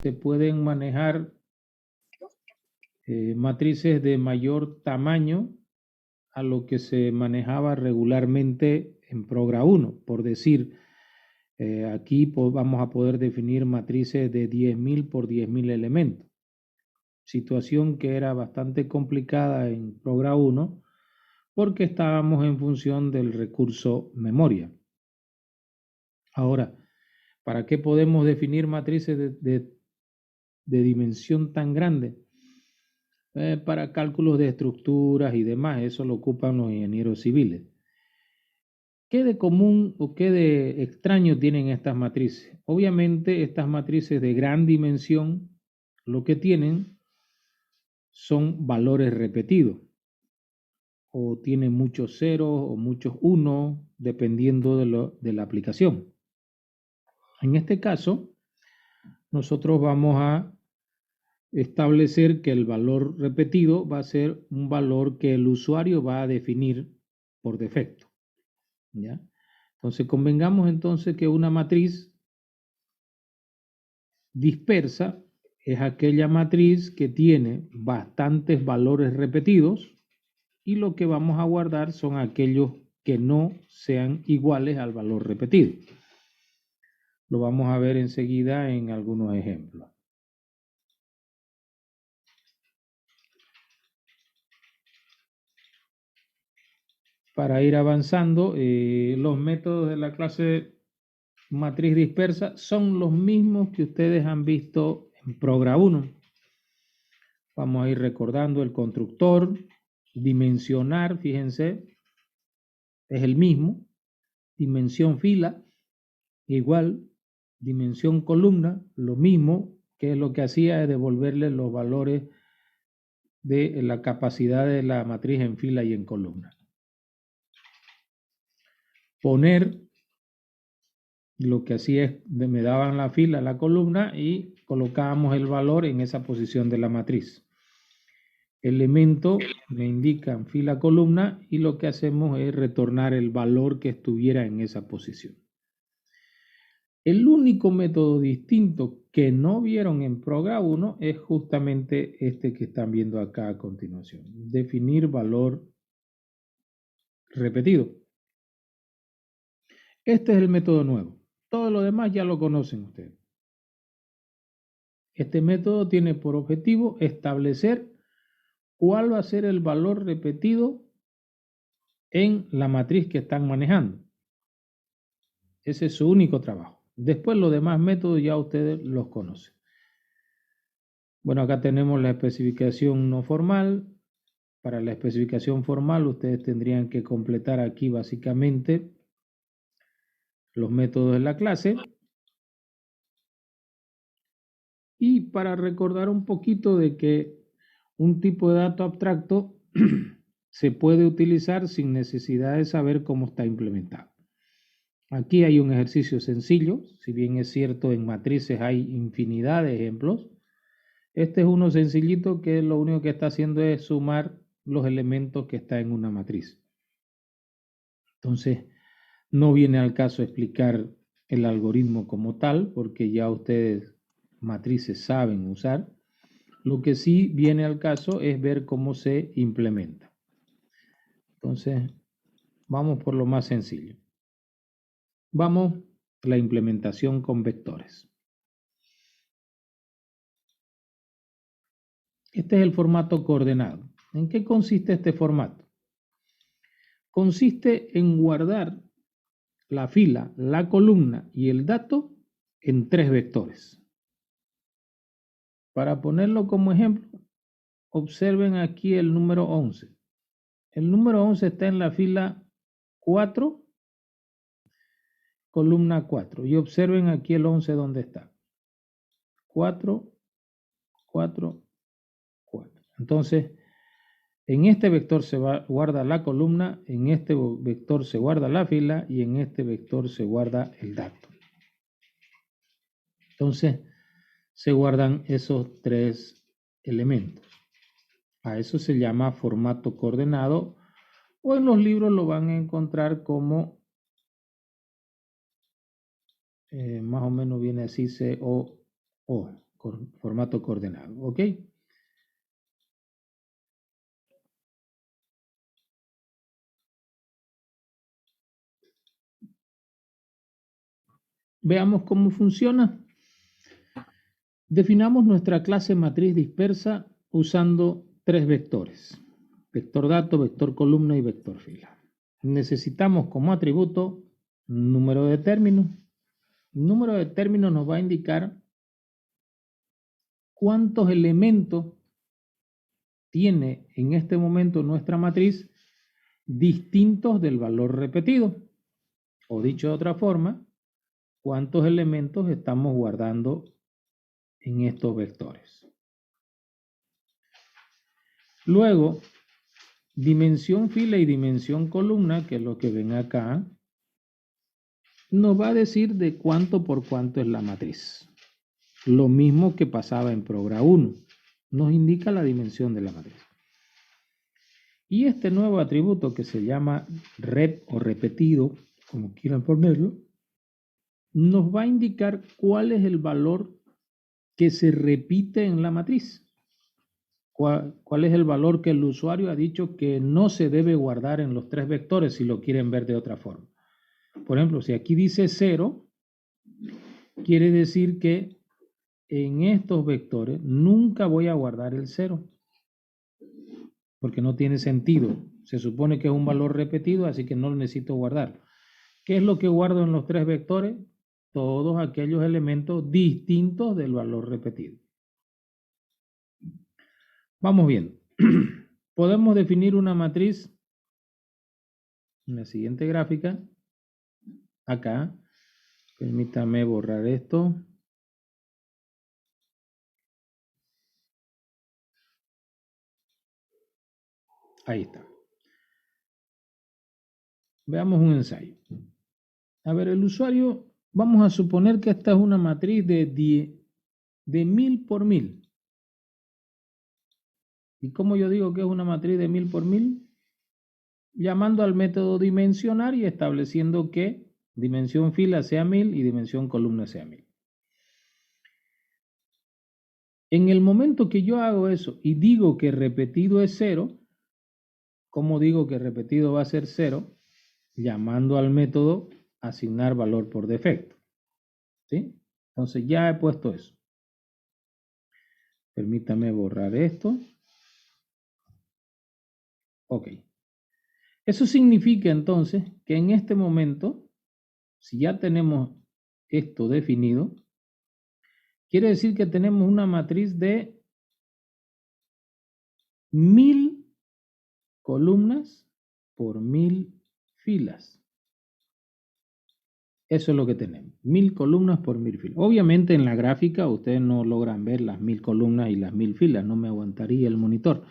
se pueden manejar matrices de mayor tamaño a lo que se manejaba regularmente en Progra 1. Por decir, aquí vamos a poder definir matrices de 10.000 por 10.000 elementos. Situación que era bastante complicada en Progra 1 porque estábamos en función del recurso memoria. Ahora, ¿para qué podemos definir matrices de dimensión tan grande? Para cálculos de estructuras y demás, eso lo ocupan los ingenieros civiles. ¿Qué de común o qué de extraño tienen estas matrices? Obviamente estas matrices de gran dimensión lo que tienen son valores repetidos, o tienen muchos ceros o muchos unos, dependiendo de la aplicación. En este caso, nosotros vamos a establecer que el valor repetido va a ser un valor que el usuario va a definir por defecto, ¿ya? Entonces, convengamos entonces que una matriz dispersa es aquella matriz que tiene bastantes valores repetidos y lo que vamos a guardar son aquellos que no sean iguales al valor repetido. Lo vamos a ver enseguida en algunos ejemplos. Para ir avanzando, los métodos de la clase matriz dispersa son los mismos que ustedes han visto en Progra 1. Vamos a ir recordando el constructor, dimensionar, fíjense, es el mismo, dimensión fila, igual, dimensión columna, lo mismo, que lo que hacía es devolverle los valores de la capacidad de la matriz en fila y en columna. Poner, lo que hacía es, me daban la fila, la columna y colocábamos el valor en esa posición de la matriz. Elemento me indican fila, columna y lo que hacemos es retornar el valor que estuviera en esa posición. El único método distinto que no vieron en Progra 1 es justamente este que están viendo acá a continuación. Definir valor repetido. Este es el método nuevo. Todo lo demás ya lo conocen ustedes. Este método tiene por objetivo establecer cuál va a ser el valor repetido en la matriz que están manejando. Ese es su único trabajo. Después los demás métodos ya ustedes los conocen. Bueno, acá tenemos la especificación no formal. Para la especificación formal ustedes tendrían que completar aquí básicamente los métodos de la clase. Y para recordar un poquito de que un tipo de dato abstracto se puede utilizar sin necesidad de saber cómo está implementado. Aquí hay un ejercicio sencillo, si bien es cierto en matrices hay infinidad de ejemplos. Este es uno sencillito que lo único que está haciendo es sumar los elementos que está en una matriz. Entonces, no viene al caso explicar el algoritmo como tal, porque ya ustedes matrices saben usar. Lo que sí viene al caso es ver cómo se implementa. Entonces, vamos por lo más sencillo. Vamos a la implementación con vectores. Este es el formato coordenado. ¿En qué consiste este formato? Consiste en guardar la fila, la columna y el dato en 3 vectores. Para ponerlo como ejemplo, observen aquí el número 11. El número 11 está en la fila 4, columna 4. Y observen aquí el 11 dónde está. 4, 4, 4. Entonces, en este vector se guarda la columna, en este vector se guarda la fila y en este vector se guarda el dato. Entonces, se guardan esos 3 elementos. A eso se llama formato coordenado o en los libros lo van a encontrar como, más o menos viene así, COO. formato coordenado, ¿ok? Veamos cómo funciona. Definamos nuestra clase matriz dispersa usando 3 vectores: vector dato, vector columna y vector fila. Necesitamos como atributo número de términos. El número de términos nos va a indicar cuántos elementos tiene en este momento nuestra matriz distintos del valor repetido. O dicho de otra forma, cuántos elementos estamos guardando en estos vectores. Luego, dimensión fila y dimensión columna, que es lo que ven acá, nos va a decir de cuánto por cuánto es la matriz. Lo mismo que pasaba en Progra 1, nos indica la dimensión de la matriz. Y este nuevo atributo que se llama rep o repetido, como quieran ponerlo, nos va a indicar cuál es el valor que se repite en la matriz. ¿Cuál es el valor que el usuario ha dicho que no se debe guardar en los 3 vectores si lo quieren ver de otra forma? Por ejemplo, si aquí dice 0, quiere decir que en estos vectores nunca voy a guardar el 0, porque no tiene sentido. Se supone que es un valor repetido, así que no lo necesito guardar. ¿Qué es lo que guardo en los 3 vectores? Todos aquellos elementos distintos del valor repetido. Vamos viendo. Podemos definir una matriz en la siguiente gráfica. Acá, permítame borrar esto. Ahí está. Veamos un ensayo. A ver, el usuario, vamos a suponer que esta es una matriz de 1000 por 1000. ¿Y cómo yo digo que es una matriz de 1000 por 1000? Llamando al método dimensionar y estableciendo que dimensión fila sea 1000 y dimensión columna sea 1000. En el momento que yo hago eso y digo que repetido es 0, ¿cómo digo que repetido va a ser 0? Llamando al método asignar valor por defecto. ¿Sí? Entonces ya he puesto eso. Permítame borrar esto. Ok. Eso significa entonces que en este momento, si ya tenemos esto definido, quiere decir que tenemos una matriz de 1000 columnas por 1000 filas. Eso es lo que tenemos, 1000 columnas por 1000 filas. Obviamente en la gráfica ustedes no logran ver las 1000 columnas y las 1000 filas, no me aguantaría el monitor.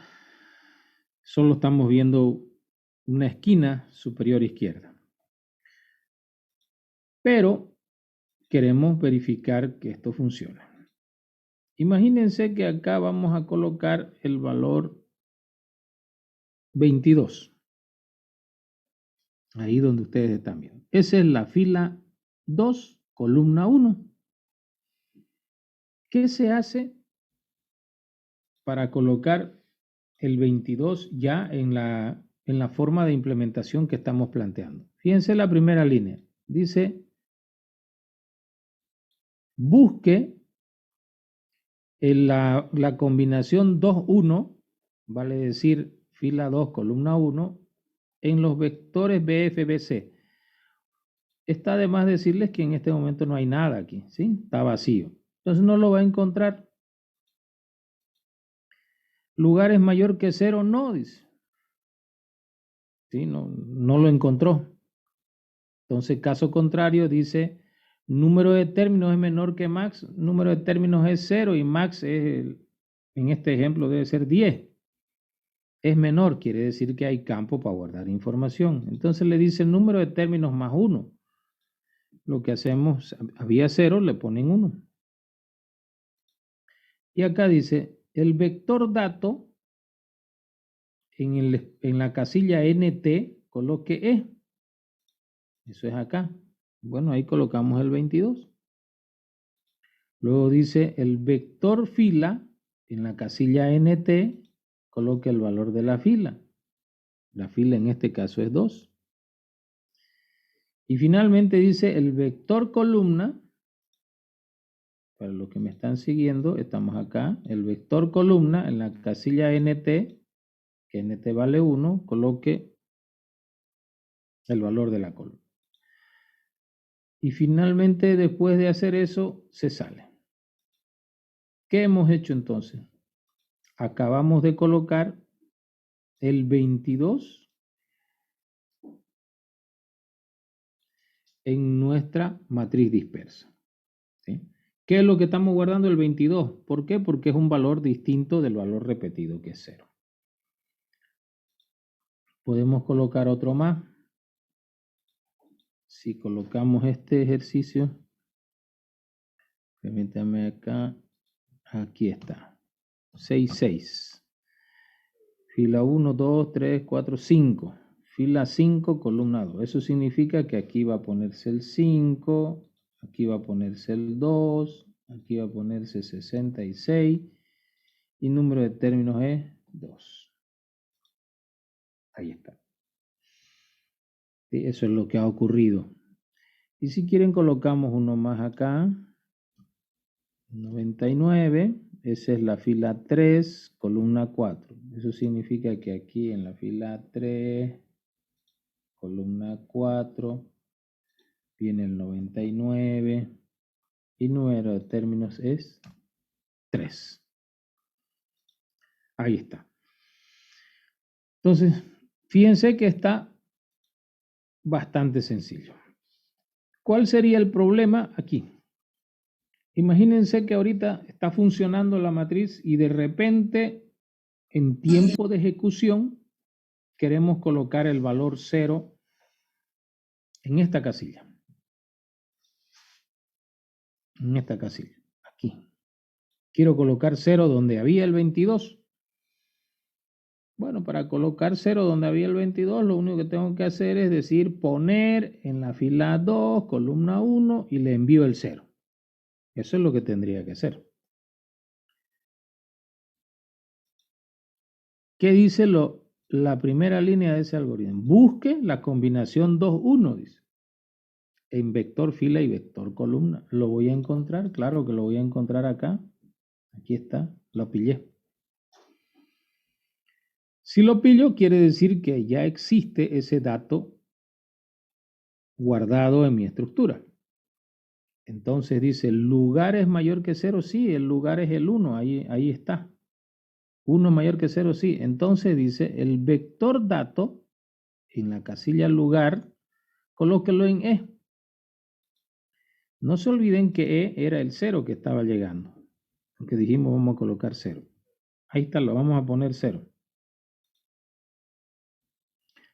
Solo estamos viendo una esquina superior izquierda. Pero queremos verificar que esto funciona. Imagínense que acá vamos a colocar el valor 22. Ahí donde ustedes están viendo. Esa es la fila 2, columna 1. ¿Qué se hace para colocar el 22 ya en la forma de implementación que estamos planteando? Fíjense la primera línea. Dice, busque la combinación 2, 1, vale decir fila 2, columna 1, en los vectores BFBC. Está de más decirles que en este momento no hay nada aquí, ¿sí? Está vacío. Entonces no lo va a encontrar. ¿Lugar es mayor que 0? No, dice. ¿Sí? No lo encontró. Entonces, caso contrario, dice, número de términos es menor que max, número de términos es 0 y max es, en este ejemplo, debe ser 10. Es menor, quiere decir que hay campo para guardar información. Entonces le dice número de términos más 1. Lo que hacemos, había 0, le ponen 1. Y acá dice, el vector dato en la casilla NT coloque E. Eso es acá. Bueno, ahí colocamos el 22. Luego dice el vector fila, en la casilla NT, coloque el valor de la fila. La fila en este caso es 2. Y finalmente dice el vector columna, para los que me están siguiendo, estamos acá, el vector columna en la casilla NT, que NT vale 1, coloque el valor de la columna. Y finalmente, después de hacer eso, se sale. ¿Qué hemos hecho entonces? Acabamos de colocar el 22 en nuestra matriz dispersa. ¿Sí? ¿Qué es lo que estamos guardando? El 22. ¿Por qué? Porque es un valor distinto del valor repetido, que es 0. Podemos colocar otro más. Si colocamos este ejercicio, permítame acá, aquí está, 6, 6. Fila 1, 2, 3, 4, 5. Fila 5, columna 2. Eso significa que aquí va a ponerse el 5, aquí va a ponerse el 2, aquí va a ponerse 66 y número de términos es 2. Ahí está. Sí, eso es lo que ha ocurrido. Y si quieren colocamos uno más acá. 99, esa es la fila 3, columna 4. Eso significa que aquí en la fila 3, columna 4, viene el 99 y número de términos es 3. Ahí está. Entonces, fíjense que está bastante sencillo. ¿Cuál sería el problema aquí? Imagínense que ahorita está funcionando la matriz y de repente, en tiempo de ejecución, queremos colocar el valor 0 en esta casilla. En esta casilla, aquí. Quiero colocar 0 donde había el 22. Bueno, para colocar 0 donde había el 22, lo único que tengo que hacer es decir poner en la fila 2, columna 1 y le envío el 0. Eso es lo que tendría que hacer. ¿Qué dice la primera línea de ese algoritmo? Busque la combinación 2, 1, dice. En vector fila y vector columna. ¿Lo voy a encontrar? Claro que lo voy a encontrar acá. Aquí está, lo pillé. Si lo pillo, quiere decir que ya existe ese dato guardado en mi estructura. Entonces dice, ¿el lugar es mayor que 0? Sí, el lugar es el 1, ahí está. 1 mayor que 0, sí. Entonces dice, el vector dato, en la casilla lugar, colóquelo en E. No se olviden que E era el 0 que estaba llegando, porque dijimos vamos a colocar 0. Ahí está, lo vamos a poner 0.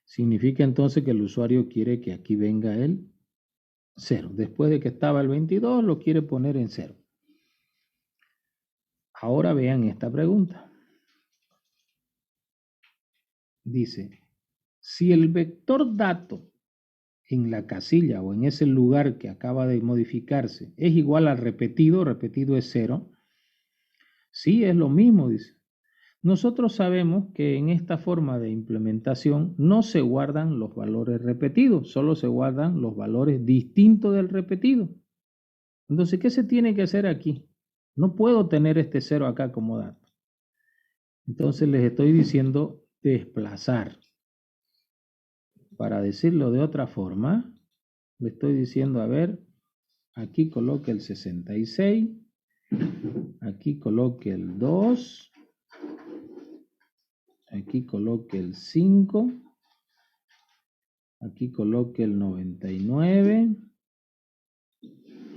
Significa entonces que el usuario quiere que aquí venga el 0. Después de que estaba el 22, lo quiere poner en 0. Ahora vean esta pregunta. Dice, si el vector dato en la casilla o en ese lugar que acaba de modificarse es igual al repetido es 0, sí, es lo mismo, dice. Nosotros sabemos que en esta forma de implementación no se guardan los valores repetidos, solo se guardan los valores distintos del repetido. Entonces, ¿qué se tiene que hacer aquí? No puedo tener este 0 acá como dato. Entonces les estoy diciendo desplazar. Para decirlo de otra forma, le estoy diciendo, a ver, aquí coloque el 66, aquí coloque el 2, aquí coloque el 5, aquí coloque el 99,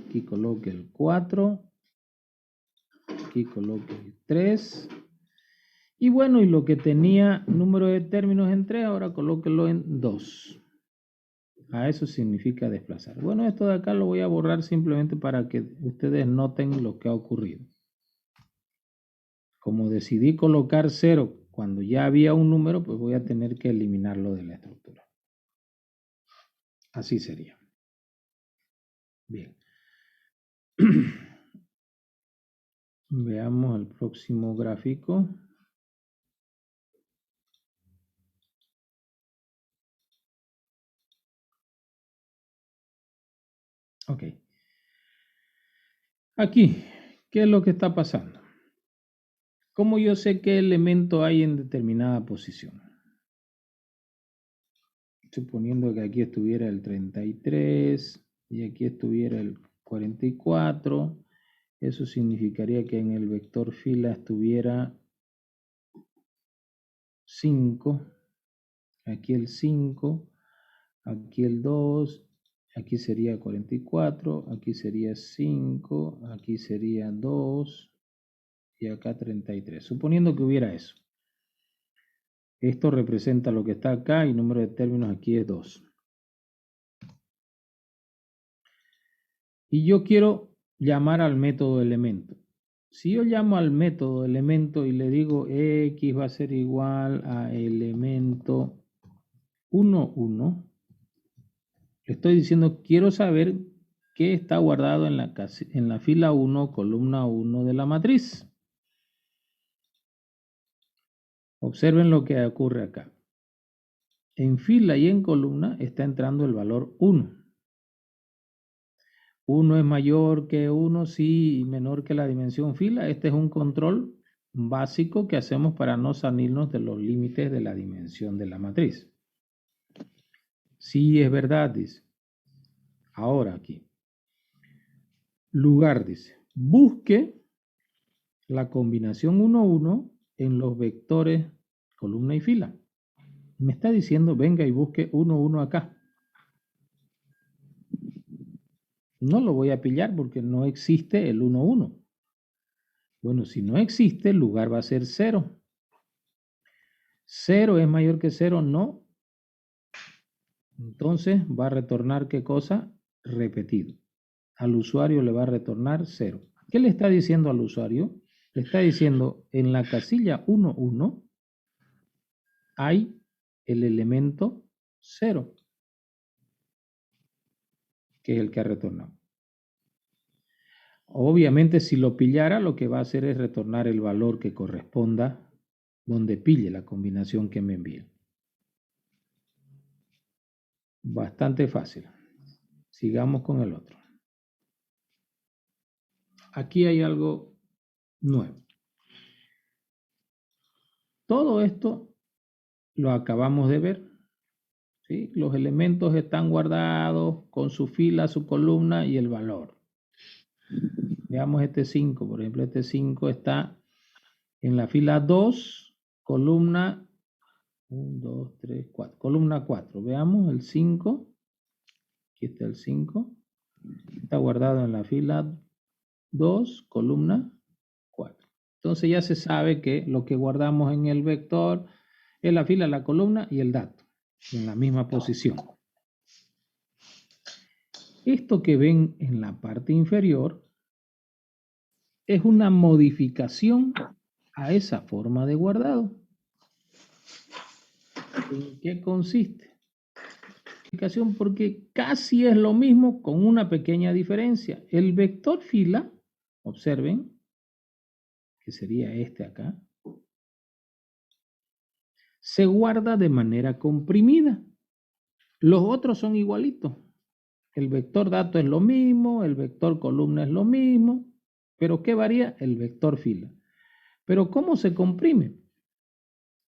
aquí coloque el 4, aquí coloque el 3, y bueno, y lo que tenía número de términos en 3, ahora colóquelo en 2. A eso significa desplazar. Bueno, esto de acá lo voy a borrar simplemente para que ustedes noten lo que ha ocurrido. Como decidí colocar 0 cuando ya había un número, pues voy a tener que eliminarlo de la estructura. Así sería. Bien. Veamos el próximo gráfico. Ok. Aquí, ¿qué es lo que está pasando? ¿Cómo yo sé qué elemento hay en determinada posición? Suponiendo que aquí estuviera el 33 y aquí estuviera el 44, eso significaría que en el vector fila estuviera 5, aquí el 5, aquí el 2, aquí sería 44, aquí sería 5, aquí sería 2 y acá 33. Suponiendo que hubiera eso. Esto representa lo que está acá y el número de términos aquí es 2. Y yo quiero llamar al método elemento. Si yo llamo al método elemento y le digo x va a ser igual a elemento 1, 1, le estoy diciendo quiero saber qué está guardado en la fila 1, columna 1 de la matriz. Observen lo que ocurre acá. En fila y en columna está entrando el valor 1. 1 es mayor que 1, sí, y menor que la dimensión fila. Este es un control básico que hacemos para no salirnos de los límites de la dimensión de la matriz. Sí, es verdad, dice. Ahora aquí. Lugar, dice. Busque la combinación 1, 1 en los vectores columna y fila. Me está diciendo, venga y busque 1, 1 acá. No lo voy a pillar porque no existe el 1, 1. Bueno, si no existe, el lugar va a ser 0. 0 es mayor que 0, no. Entonces va a retornar ¿qué cosa? Repetido. Al usuario le va a retornar 0. ¿Qué le está diciendo al usuario? Le está diciendo, en la casilla 1, 1 hay el elemento 0, que es el que ha retornado. Obviamente, si lo pillara, lo que va a hacer es retornar el valor que corresponda donde pille la combinación que me envía. Bastante fácil. Sigamos con el otro. Aquí hay algo nuevo. Todo esto lo acabamos de ver. ¿Sí? Los elementos están guardados con su fila, su columna y el valor. Veamos este 5. Por ejemplo, este 5 está en la fila 2, columna 1, 2, 3, 4. Columna 4. Veamos el 5. Aquí está el 5. Está guardado en la fila 2, columna 4. Entonces ya se sabe que lo que guardamos en el vector es la fila, la columna y el dato en la misma posición. Esto que ven en la parte inferior es una modificación a esa forma de guardado. ¿En qué consiste? Porque casi es lo mismo con una pequeña diferencia. El vector fila, observen, que sería este acá, se guarda de manera comprimida. Los otros son igualitos. El vector dato es lo mismo, el vector columna es lo mismo, pero ¿qué varía? El vector fila. Pero ¿cómo se comprime?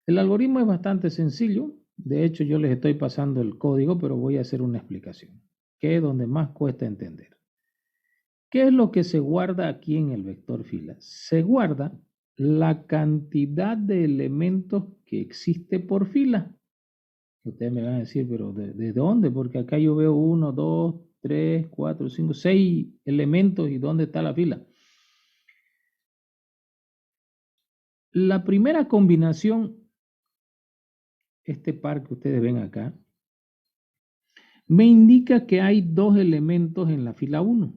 El algoritmo es bastante sencillo. De hecho, yo les estoy pasando el código, pero voy a hacer una explicación, que es donde más cuesta entender. ¿Qué es lo que se guarda aquí en el vector fila? Se guarda la cantidad de elementos que existe por fila. Ustedes me van a decir, pero ¿de dónde? Porque acá yo veo 1, 2, 3, 4, 5, 6 elementos. ¿Y dónde está la fila? La primera combinación, este par que ustedes ven acá, me indica que hay 2 elementos en la fila 1.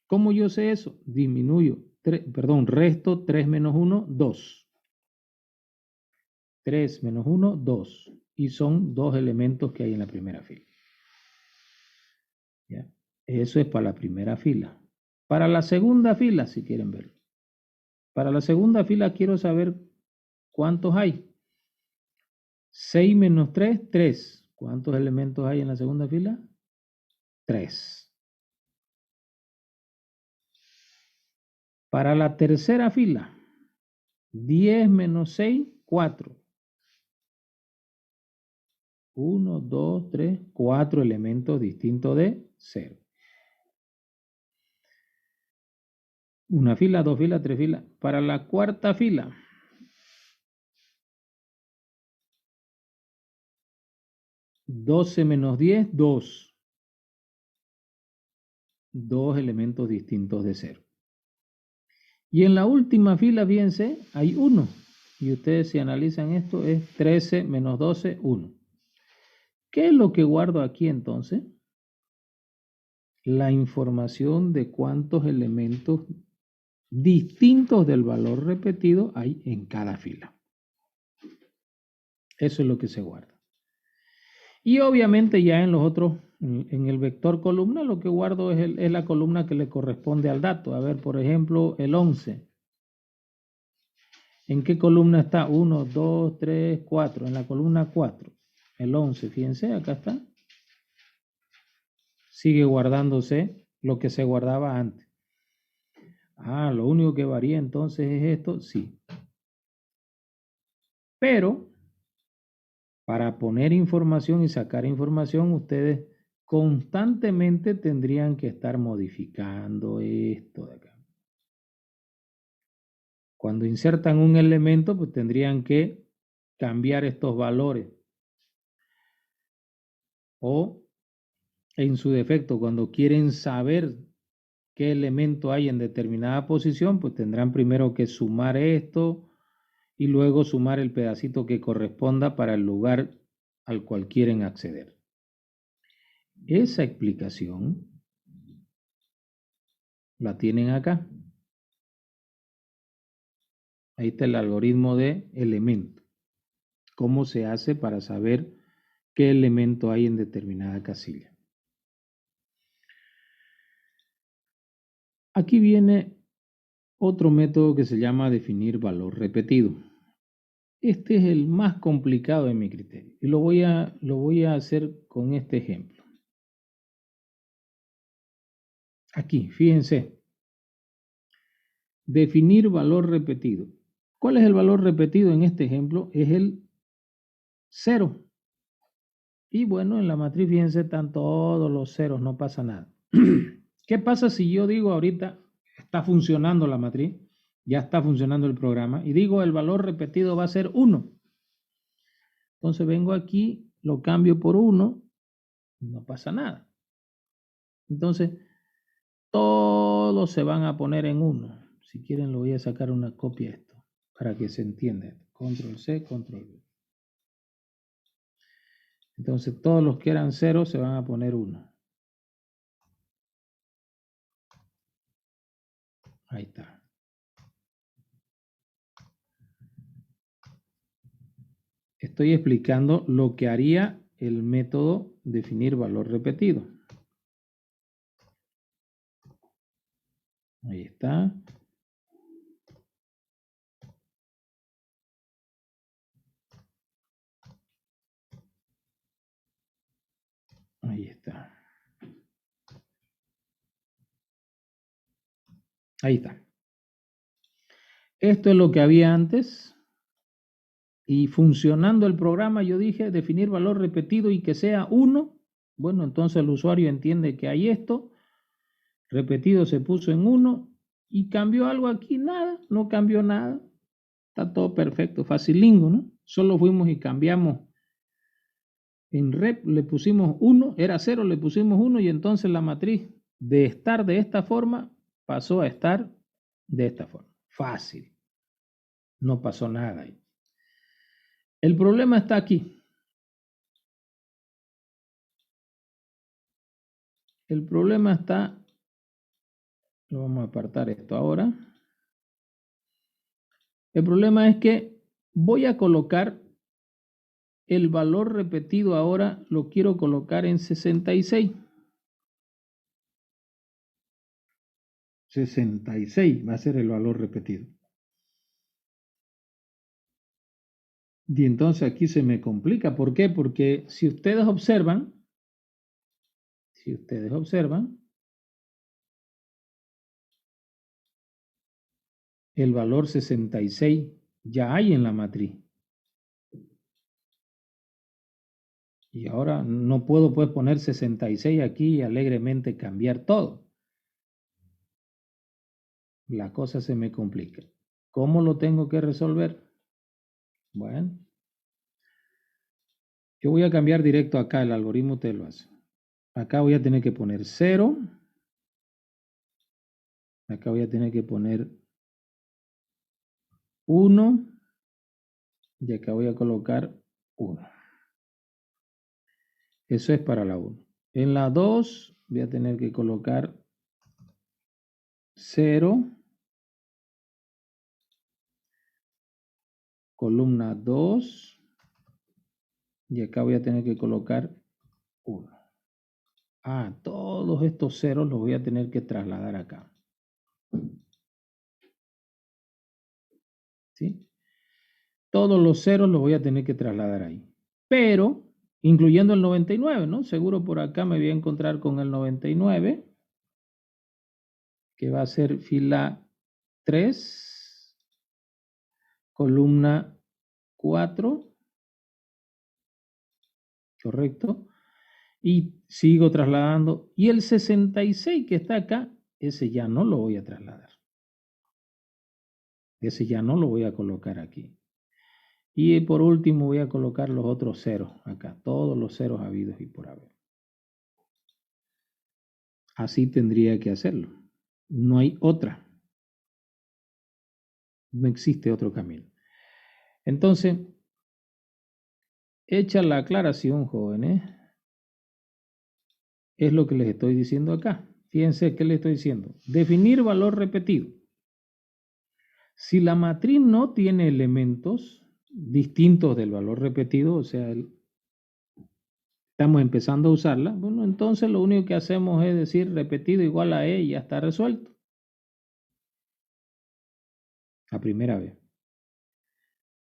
¿Cómo yo sé eso? Disminuyo, resto 3 menos 1, 2. 3 menos 1, 2. Y son 2 elementos que hay en la primera fila. ¿Ya? Eso es para la primera fila. Para la segunda fila, si quieren verlo. Para la segunda fila quiero saber cuántos hay. 6 menos 3, 3. ¿Cuántos elementos hay en la segunda fila? 3. Para la tercera fila, 10 menos 6, 4. 1, 2, 3, 4 elementos distintos de 0. Una fila, dos filas, tres filas. Para la cuarta fila, 12 menos 10, 2. 2 elementos distintos de 0. Y en la última fila, fíjense, hay 1. Y ustedes si analizan esto, es 13 menos 12, 1. ¿Qué es lo que guardo aquí entonces? La información de cuántos elementos distintos del valor repetido hay en cada fila. Eso es lo que se guarda. Y obviamente ya en los otros, en el vector columna, lo que guardo es la columna que le corresponde al dato. A ver, por ejemplo, el 11. ¿En qué columna está? 1, 2, 3, 4. En la columna 4. El 11, fíjense, acá está. Sigue guardándose lo que se guardaba antes. Ah, lo único que varía entonces es esto, sí. Pero para poner información y sacar información, ustedes constantemente tendrían que estar modificando esto de acá. Cuando insertan un elemento, pues tendrían que cambiar estos valores. O, en su defecto, cuando quieren saber qué elemento hay en determinada posición, pues tendrán primero que sumar esto y luego sumar el pedacito que corresponda para el lugar al cual quieren acceder. Esa explicación la tienen acá. Ahí está el algoritmo de elemento. ¿Cómo se hace para saber qué elemento hay en determinada casilla? Aquí viene otro método que se llama definir valor repetido. Este es el más complicado en mi criterio y lo voy a hacer con este ejemplo. Aquí, fíjense. Definir valor repetido. ¿Cuál es el valor repetido en este ejemplo? Es el 0. Y bueno, en la matriz, fíjense, están todos los ceros, no pasa nada. ¿Qué pasa si yo digo ahorita, está funcionando la matriz, ya está funcionando el programa, y digo el valor repetido va a ser 1? Entonces vengo aquí, lo cambio por 1, no pasa nada. Entonces, todos se van a poner en 1. Si quieren, lo voy a sacar una copia de esto, para que se entienda. Control C, Control V. Entonces, todos los que eran 0 se van a poner 1. Ahí está. Estoy explicando lo que haría el método definir valor repetido. Ahí está. Ahí está. Ahí está. Esto es lo que había antes. Y funcionando el programa, yo dije definir valor repetido y que sea 1. Bueno, entonces el usuario entiende que hay esto. Repetido se puso en 1. ¿Y cambió algo aquí? Nada, no cambió nada. Está todo perfecto, facilingo, ¿no? Solo fuimos y cambiamos. En rep le pusimos 1, era 0, le pusimos 1 y entonces la matriz de estar de esta forma pasó a estar de esta forma. Fácil. No pasó nada ahí. El problema está aquí. El problema está, lo vamos a apartar esto ahora. El problema es que voy a colocar el valor repetido ahora, lo quiero colocar en 66. 66 va a ser el valor repetido. Y entonces aquí se me complica. ¿Por qué? Porque si ustedes observan, el valor 66 ya hay en la matriz. Y ahora no puedo pues poner 66 aquí y alegremente cambiar todo. La cosa se me complica. ¿Cómo lo tengo que resolver? Bueno, yo voy a cambiar directo acá, el algoritmo te lo hace. Acá voy a tener que poner 0. Acá voy a tener que poner 1. Y acá voy a colocar 1. Eso es para la 1. En la 2 voy a tener que colocar 0. Columna 2. Y acá voy a tener que colocar 1. Todos estos ceros los voy a tener que trasladar acá. ¿Sí? Todos los ceros los voy a tener que trasladar ahí. Pero, incluyendo el 99, ¿no? Seguro por acá me voy a encontrar con el 99, que va a ser fila 3, columna 4, ¿correcto? Y sigo trasladando. Y el 66 que está acá, ese ya no lo voy a trasladar. Ese ya no lo voy a colocar aquí. Y por último voy a colocar los otros ceros acá, todos los ceros habidos y por haber. Así tendría que hacerlo. No hay otra. No existe otro camino. Entonces, hecha la aclaración, jóvenes, es lo que les estoy diciendo acá. Fíjense qué les estoy diciendo. Definir valor repetido. Si la matriz no tiene elementos distintos del valor repetido, o sea, estamos empezando a usarla, bueno, entonces lo único que hacemos es decir repetido igual a E y ya está resuelto. La primera vez.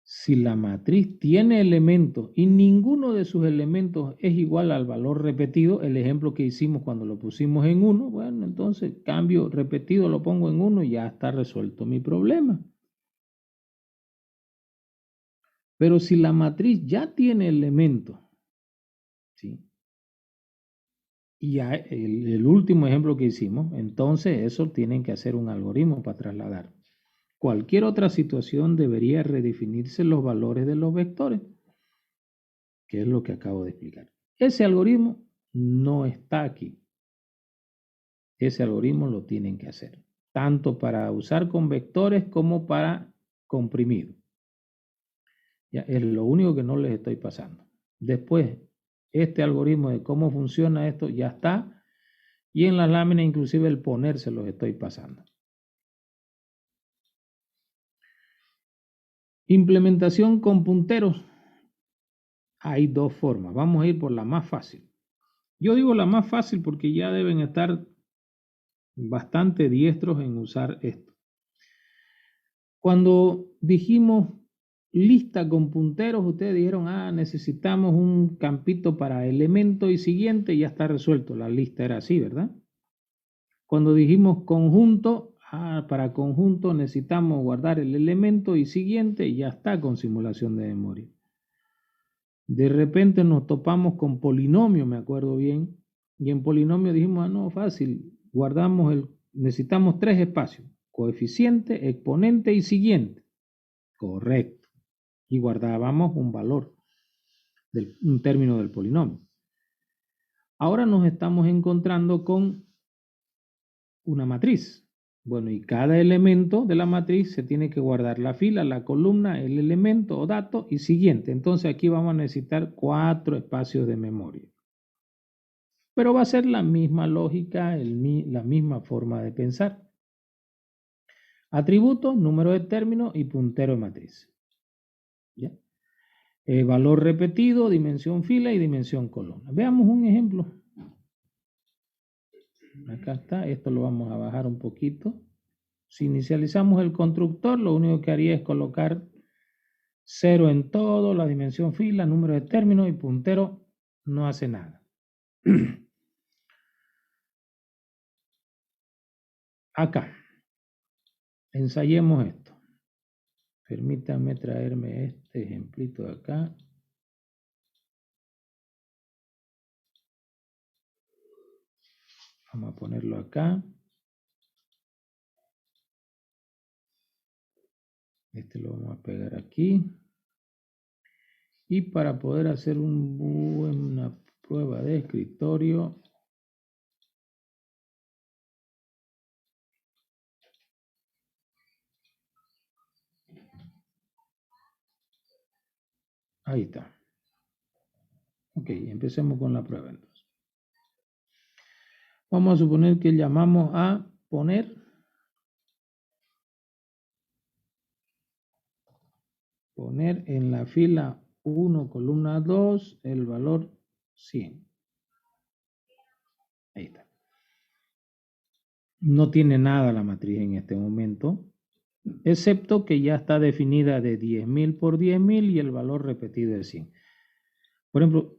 Si la matriz tiene elementos y ninguno de sus elementos es igual al valor repetido, el ejemplo que hicimos cuando lo pusimos en 1, bueno, entonces cambio repetido, lo pongo en 1 y ya está resuelto mi problema. Pero si la matriz ya tiene elementos, ¿sí? Y ya el último ejemplo que hicimos, entonces eso tienen que hacer un algoritmo para trasladar. Cualquier otra situación debería redefinirse los valores de los vectores, que es lo que acabo de explicar. Ese algoritmo no está aquí. Ese algoritmo lo tienen que hacer, tanto para usar con vectores como para comprimido. Ya, es lo único que no les estoy pasando. Después, este algoritmo de cómo funciona esto ya está, y en la lámina inclusive el ponerse los estoy pasando. Implementación con punteros. Hay dos formas. Vamos a ir por la más fácil. Yo digo la más fácil porque ya deben estar bastante diestros en usar esto. Cuando dijimos lista con punteros, ustedes dijeron, necesitamos un campito para elemento y siguiente, y ya está resuelto. La lista era así, ¿verdad? Cuando dijimos conjunto, para conjunto necesitamos guardar el elemento y siguiente, y ya está con simulación de memoria. De repente nos topamos con polinomio, me acuerdo bien, y en polinomio dijimos, no, fácil, necesitamos 3 espacios, coeficiente, exponente y siguiente. Correcto. Y guardábamos un valor, un término del polinomio. Ahora nos estamos encontrando con una matriz. Bueno, y cada elemento de la matriz se tiene que guardar la fila, la columna, el elemento o dato y siguiente. Entonces aquí vamos a necesitar 4 espacios de memoria. Pero va a ser la misma lógica, la misma forma de pensar. Atributos, número de término y puntero de matriz. ¿Ya? Valor repetido, dimensión fila y dimensión columna. Veamos un ejemplo. Acá está, esto lo vamos a bajar un poquito. Si inicializamos el constructor, lo único que haría es colocar 0 en todo, la dimensión fila, número de términos y puntero no hace nada. Acá, ensayemos esto. Permítanme traerme este ejemplito de acá. Vamos a ponerlo acá. Este lo vamos a pegar aquí. Y para poder hacer una prueba de escritorio, ahí está. Ok, empecemos con la prueba entonces. Vamos a suponer que llamamos a poner en la fila 1, columna 2, el valor 100. Ahí está. No tiene nada la matriz en este momento, excepto que ya está definida de 10.000 por 10.000 y el valor repetido es 100. Por ejemplo,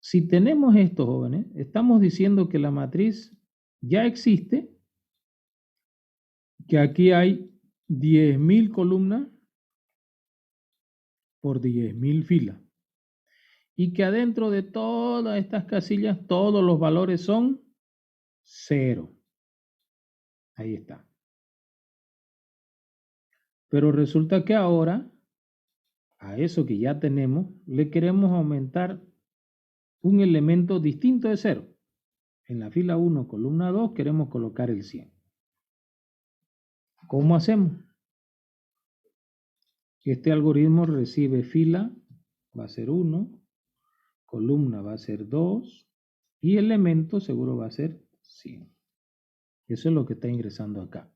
si tenemos esto, jóvenes, estamos diciendo que la matriz ya existe, que aquí hay 10.000 columnas por 10.000 filas y que adentro de todas estas casillas todos los valores son 0. Ahí está. Pero resulta que ahora, a eso que ya tenemos, le queremos aumentar un elemento distinto de 0. En la fila 1, columna 2, queremos colocar el 100. ¿Cómo hacemos? Este algoritmo recibe fila, va a ser 1, columna va a ser 2 y elemento seguro va a ser 100. Eso es lo que está ingresando acá.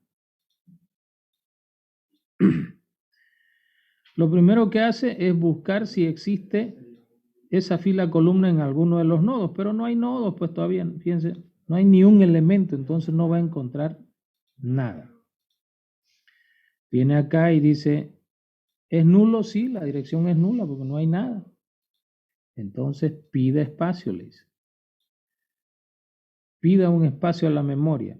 Lo primero que hace es buscar si existe esa fila columna en alguno de los nodos, pero no hay nodos, pues todavía, fíjense, no hay ni un elemento, entonces no va a encontrar nada. Viene acá y dice, ¿es nulo? Sí, la dirección es nula porque no hay nada. Entonces pida espacio, le dice. Pida un espacio a la memoria,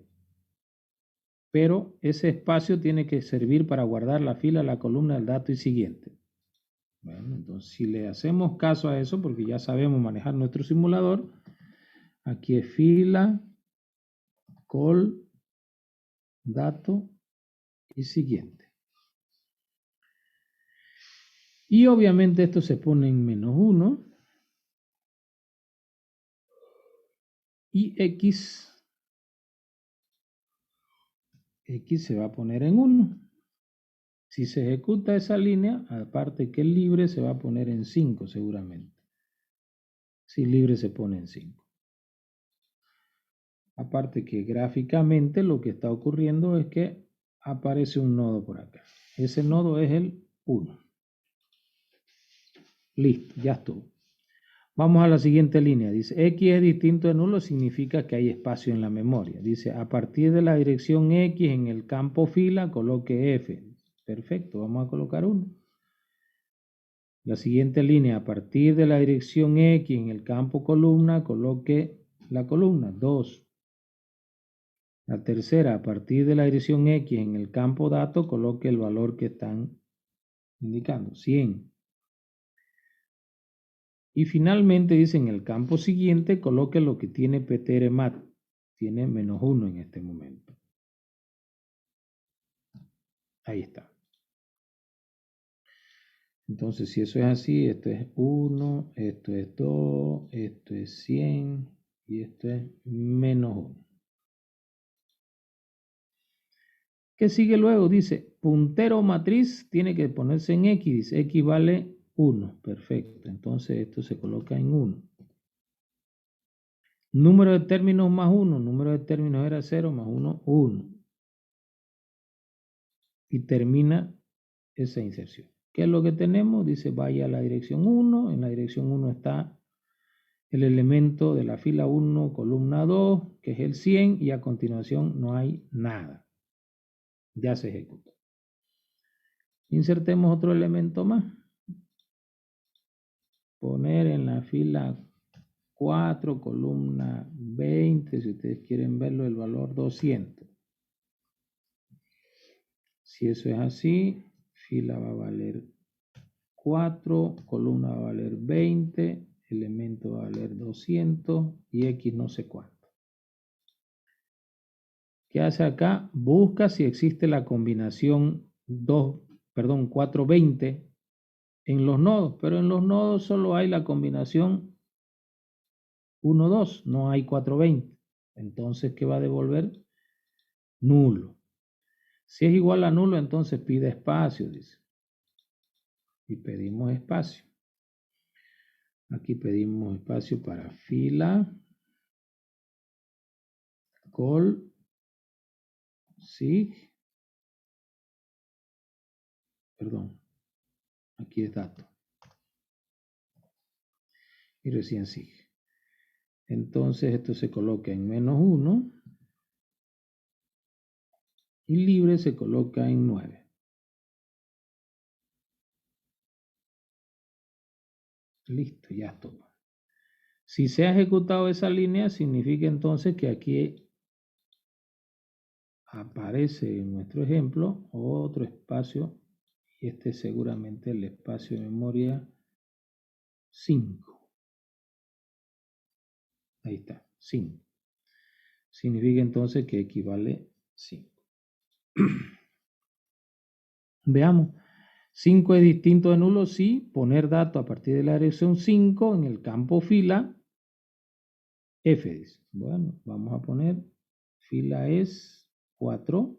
pero ese espacio tiene que servir para guardar la fila, la columna, el dato y siguiente. Bueno, entonces si le hacemos caso a eso, porque ya sabemos manejar nuestro simulador, aquí es fila, col, dato y siguiente. Y obviamente esto se pone en -1 y X se va a poner en 1. Si se ejecuta esa línea, aparte que el libre se va a poner en 5 seguramente. Si libre se pone en 5. Aparte que gráficamente lo que está ocurriendo es que aparece un nodo por acá. Ese nodo es el 1. Listo, ya estuvo. Vamos a la siguiente línea. Dice, X es distinto de nulo, significa que hay espacio en la memoria. Dice, a partir de la dirección X en el campo fila, coloque F. Perfecto, vamos a colocar 1. La siguiente línea, a partir de la dirección X en el campo columna, coloque la columna 2. La tercera, a partir de la dirección X en el campo dato, coloque el valor que están indicando, 100. Y finalmente dice en el campo siguiente, coloque lo que tiene ptrmat. Tiene -1 en este momento. Ahí está. Entonces, si eso es así, esto es 1, esto es 2, esto es 100 y esto es -1. ¿Qué sigue luego? Dice, puntero matriz tiene que ponerse en X. Dice, X vale 1. Perfecto. Entonces, esto se coloca en 1. Número de términos más 1. Número de términos era 0 más 1, 1. Y termina esa inserción. ¿Qué es lo que tenemos? Dice, vaya a la dirección 1. En la dirección 1 está el elemento de la fila 1, columna 2, que es el 100. Y a continuación no hay nada. Ya se ejecutó. Insertemos otro elemento más. Poner en la fila 4, columna 20, si ustedes quieren verlo, el valor 200. Si eso es así, fila va a valer 4, columna va a valer 20, elemento va a valer 200 y X no sé cuánto. ¿Qué hace acá? Busca si existe la combinación 420 en los nodos, pero en los nodos solo hay la combinación 1, 2, no hay 420. Entonces, ¿qué va a devolver? Nulo. Si es igual a nulo, entonces pide espacio, dice. Y pedimos espacio. Aquí pedimos espacio para fila, col, sig, perdón, aquí es dato. Y recién sig. Entonces esto se coloca en -1 y libre se coloca en 9. Listo, ya estuvo. Si se ha ejecutado esa línea, significa entonces que aquí aparece en nuestro ejemplo otro espacio, y este es seguramente el espacio de memoria 5. Ahí está, 5. Significa entonces que equivale 5. Veamos. 5 es distinto de nulo, sí. Poner dato a partir de la dirección 5 en el campo fila F. Dice. Bueno, vamos a poner fila es 4.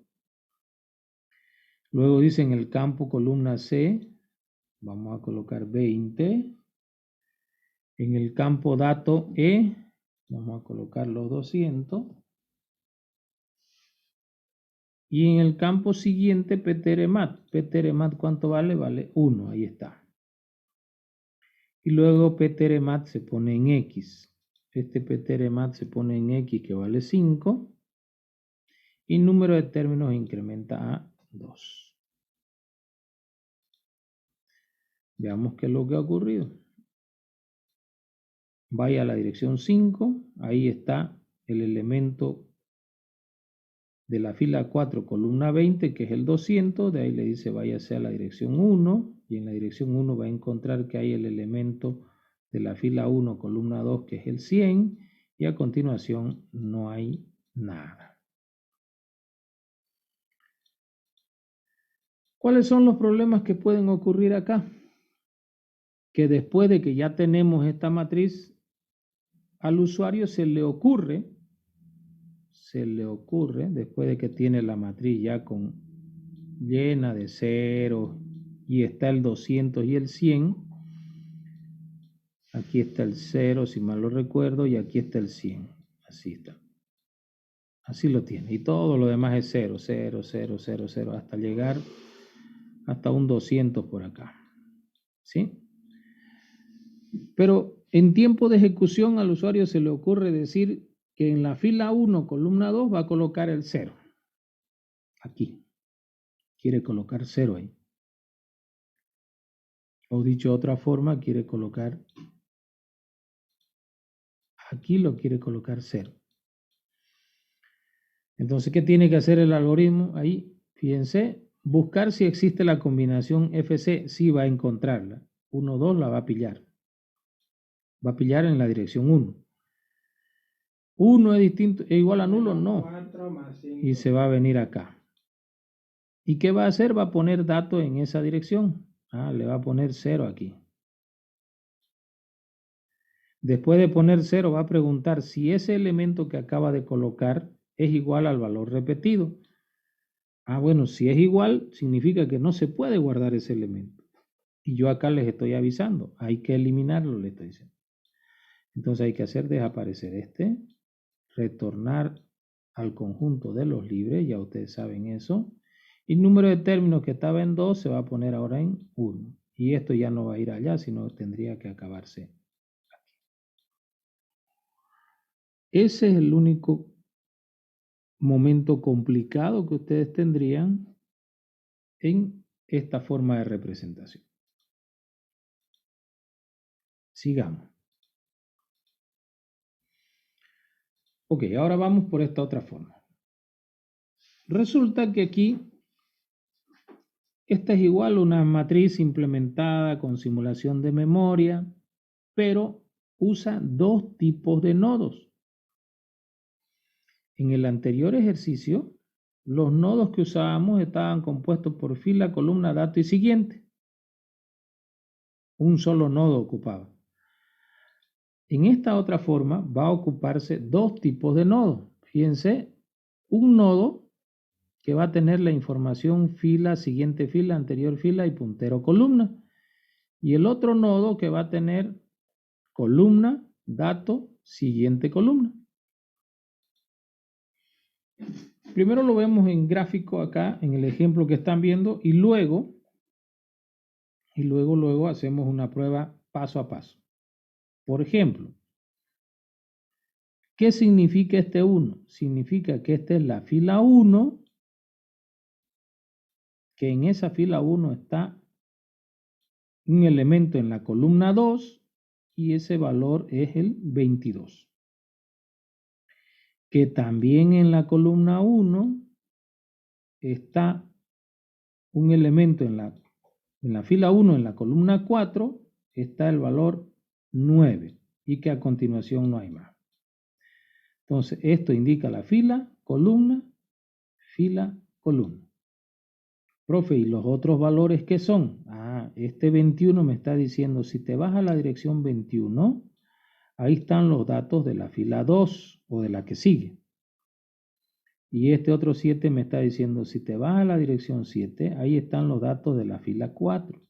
Luego dice en el campo columna C, vamos a colocar 20. En el campo dato E, vamos a colocar los 200. Y en el campo siguiente, pteremat. Pteremat, ¿cuánto vale? Vale 1, ahí está. Y luego pteremat se pone en X. Este pteremat se pone en X, que vale 5. Y número de términos incrementa a 2. Veamos qué es lo que ha ocurrido. Vaya a la dirección 5. Ahí está el elemento de la fila 4, columna 20, que es el 200, de ahí le dice váyase a la dirección 1, y en la dirección 1 va a encontrar que hay el elemento de la fila 1, columna 2, que es el 100, y a continuación no hay nada. ¿Cuáles son los problemas que pueden ocurrir acá? Que después de que ya tenemos esta matriz, al usuario se le ocurre, después de que tiene la matriz ya llena de ceros y está el 200 y el 100, aquí está el 0 si mal lo recuerdo y aquí está el 100, así está, así lo tiene, y todo lo demás es 0, 0, 0, 0, 0, hasta llegar hasta un 200 por acá, ¿sí? Pero en tiempo de ejecución al usuario se le ocurre decir que en la fila 1, columna 2 va a colocar el 0, aquí, quiere colocar 0 ahí. O dicho de otra forma, quiere colocar, aquí lo quiere colocar 0. Entonces, ¿qué tiene que hacer el algoritmo? Ahí, fíjense, buscar si existe la combinación FC, sí va a encontrarla. 1, 2 la va a pillar. Va a pillar en la dirección 1. 1 es distinto, es igual a nulo, no. Y se va a venir acá. ¿Y qué va a hacer? Va a poner datos en esa dirección. Le va a poner 0 aquí. Después de poner 0, va a preguntar si ese elemento que acaba de colocar es igual al valor repetido. Bueno, si es igual, significa que no se puede guardar ese elemento. Y yo acá les estoy avisando, hay que eliminarlo, le estoy diciendo. Entonces hay que hacer desaparecer este, retornar al conjunto de los libres, ya ustedes saben eso. Y el número de términos que estaba en 2 se va a poner ahora en 1. Y esto ya no va a ir allá, sino tendría que acabarse aquí. Ese es el único momento complicado que ustedes tendrían en esta forma de representación. Sigamos. Ok, ahora vamos por esta otra forma. Resulta que aquí, esta es igual a una matriz implementada con simulación de memoria, pero usa dos tipos de nodos. En el anterior ejercicio, los nodos que usábamos estaban compuestos por fila, columna, dato y siguiente. Un solo nodo ocupaba. En esta otra forma va a ocuparse dos tipos de nodos. Fíjense, un nodo que va a tener la información fila, siguiente fila, anterior fila y puntero columna. Y el otro nodo que va a tener columna, dato, siguiente columna. Primero lo vemos en gráfico acá, en el ejemplo que están viendo, y luego hacemos una prueba paso a paso. Por ejemplo, ¿qué significa este 1? Significa que esta es la fila 1, que en esa fila 1 está un elemento en la columna 2 y ese valor es el 22. Que también en la columna 1 está un elemento en la fila 1, en la columna 4, está el valor 9 y que a continuación no hay más. Entonces, esto indica la fila, columna. Profe, ¿y los otros valores qué son? Este 21 me está diciendo, si te vas a la dirección 21, ahí están los datos de la fila 2 o de la que sigue. Y este otro 7 me está diciendo, si te vas a la dirección 7, ahí están los datos de la fila 4.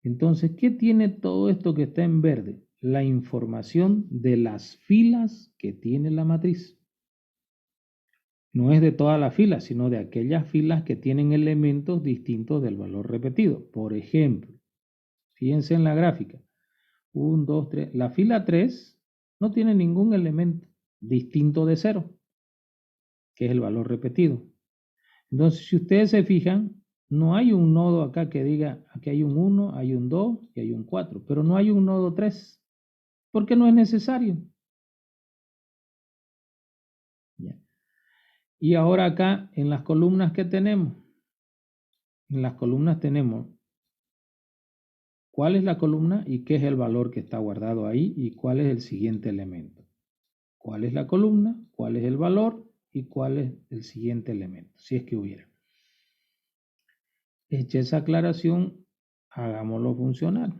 Entonces, ¿qué tiene todo esto que está en verde? La información de las filas que tiene la matriz. No es de todas las filas, sino de aquellas filas que tienen elementos distintos del valor repetido. Por ejemplo, fíjense en la gráfica. 1, 2, 3. La fila 3 no tiene ningún elemento distinto de 0, que es el valor repetido. Entonces, si ustedes se fijan, no hay un nodo acá que diga, aquí hay un 1, hay un 2 y hay un 4, pero no hay un nodo 3, porque no es necesario. Ya. Y ahora acá, en las columnas que tenemos, en las columnas tenemos cuál es la columna y qué es el valor que está guardado ahí y cuál es el siguiente elemento. ¿Cuál es la columna? ¿Cuál es el valor? ¿Y cuál es el siguiente elemento? Si es que hubiera. Hecha esa aclaración, hagámoslo funcionar.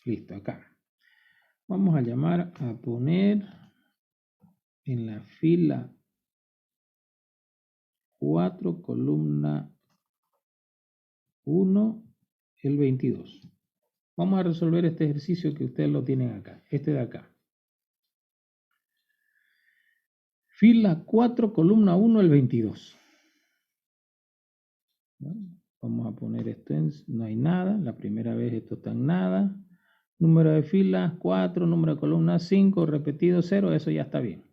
Listo, acá. Vamos a llamar a poner en la fila 4, columna 1, el 22. Vamos a resolver este ejercicio que ustedes lo tienen acá, este de acá. Fila 4, columna 1, el 22. Vamos a poner esto en, no hay nada, la primera vez esto está en nada. Número de filas 4, número de columnas 5, repetido 0, eso ya está bien.